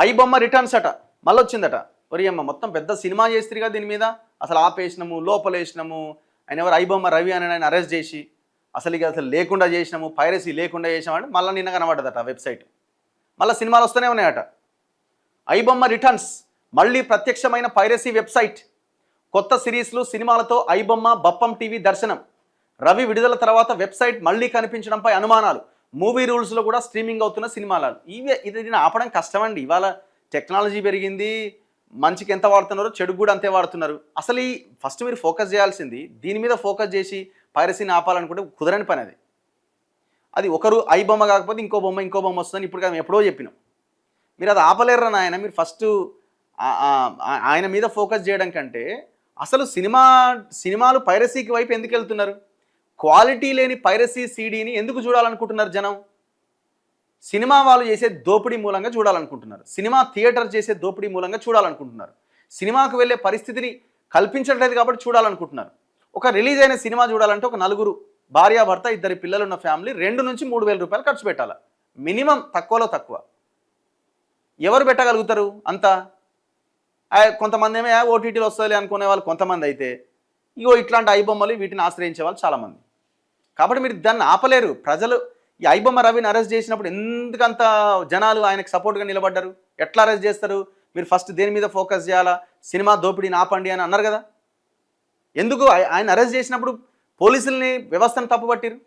IBomma returns అట మళ్ళీ వచ్చిందట. ఒరియమ్మ మొత్తం పెద్ద సినిమా చేస్తారు దీని మీద, అసలు ఆపేసినాము, లోపలేసినాము, ఆయన ఎవరు ఐబొమ్మ రవి అని ఆయన అరెస్ట్ చేసి అసలు ఇక అసలు లేకుండా చేసినాము, పైరసీ లేకుండా చేసినామంటే మళ్ళీ నిన్న కనబడ్డదట వెబ్సైట్. మళ్ళీ సినిమాలు వస్తూనే ఉన్నాయట. ఐబొమ్మ రిటర్న్స్ మళ్ళీ ప్రత్యక్షమైన పైరసీ వెబ్సైట్. కొత్త సిరీస్లు సినిమాలతో ఐబొమ్మ బప్పం టీవీ దర్శనం. రవి విడుదల తర్వాత వెబ్సైట్ మళ్ళీ కనిపించడంపై అనుమానాలు. మూవీ రూల్స్లో కూడా స్ట్రీమింగ్ అవుతున్న సినిమాలు ఇది ఆపడం కష్టమండి. ఇవాళ టెక్నాలజీ పెరిగింది, మంచికి ఎంత వాడుతున్నారో చెడుకు కూడా అంతే వాడుతున్నారు. అసలు ఈ ఫస్ట్ మీరు ఫోకస్ చేయాల్సింది దీని మీద ఫోకస్ చేసి పైరసీని ఆపాలనుకుంటే కుదరని పని అది. అది ఒకరు ఐబొమ్మ కాకపోతే ఇంకో బొమ్మ వస్తుందని ఇప్పుడు మేము ఎప్పుడో చెప్పినాం. మీరు అది ఆపలేరు నాయన. మీరు ఫస్ట్ ఆయన మీద ఫోకస్ చేయడం కంటే అసలు సినిమాలు పైరసీకి వైపు ఎందుకు వెళ్తున్నారు? క్వాలిటీ లేని పైరసీ సీడీని ఎందుకు చూడాలనుకుంటున్నారు జనం? సినిమా వాళ్ళు చేసే దోపిడీ మూలంగా చూడాలనుకుంటున్నారు, సినిమా థియేటర్ చేసే దోపిడీ మూలంగా చూడాలనుకుంటున్నారు, సినిమాకు వెళ్ళే పరిస్థితిని కల్పించట్లేదు కాబట్టి చూడాలనుకుంటున్నారు. ఒక రిలీజ్ అయిన సినిమా చూడాలంటే ఒక నలుగురు భార్యాభర్త, 2 పిల్లలున్న ఫ్యామిలీ 2 నుంచి 3,000 రూపాయలు ఖర్చు పెట్టాలి మినిమం, తక్కువలో తక్కువ. ఎవరు పెట్టగలుగుతారు అంతా? కొంతమంది ఏమో ఓటీటీలో వస్తుంది అనుకునే వాళ్ళు కొంతమంది అయితే, ఇగో ఇట్లాంటి ఐబొమ్మలు వీటిని ఆశ్రయించే వాళ్ళు చాలామంది. కాబట్టి మీరు దాన్ని ఆపలేరు. ప్రజలు ఈ ఐబొమ్మ రవిని అరెస్ట్ చేసినప్పుడు ఎందుకంత జనాలు ఆయనకు సపోర్ట్గా నిలబడ్డారు? ఎట్లా అరెస్ట్ చేస్తారు? మీరు ఫస్ట్ దేని మీద ఫోకస్ చేయాలా? సినిమా దోపిడీని ఆపండి అని అన్నారు కదా. ఎందుకు ఆయన అరెస్ట్ చేసినప్పుడు పోలీసుల్ని, వ్యవస్థను తప్పుపట్టిరు?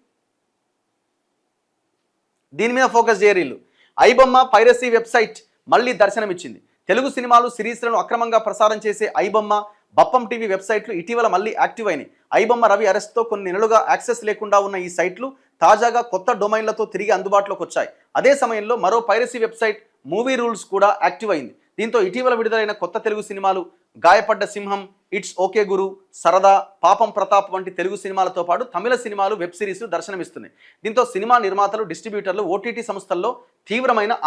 దీని మీద ఫోకస్ చేయరు వీళ్ళు. ఐబొమ్మ పైరసీ వెబ్సైట్ మళ్ళీ దర్శనమిచ్చింది. తెలుగు సినిమాలు సిరీస్లను అక్రమంగా ప్రసారం చేసే ఐబొమ్మ బప్పం టీవీ వెబ్సైట్లు ఇటీవల మళ్ళీ యాక్టివ్ అయినాయి. ఐబొమ్మ రవి అరెస్ట్తో కొన్ని నెలలుగా యాక్సెస్ లేకుండా ఉన్న ఈ సైట్లు తాజాగా కొత్త డొమైన్లతో తిరిగి అందుబాటులోకి వచ్చాయి. అదే సమయంలో మరో పైరసీ వెబ్సైట్ మూవీ రూల్స్ కూడా యాక్టివ్ అయింది. దీంతో ఇటీవల విడుదలైన కొత్త తెలుగు సినిమాలు గాయపడ్డ సింహం, ఇట్స్ ఓకే గురు, సరదా, పాపం ప్రతాప్ వంటి తెలుగు సినిమాలతో పాటు తమిళ సినిమాలు, వెబ్ సిరీస్లు దర్శనమిస్తున్నాయి. దీంతో సినిమా నిర్మాతలు, డిస్ట్రిబ్యూటర్లు, ఓటీటీ సంస్థల్లో తీవ్రమైన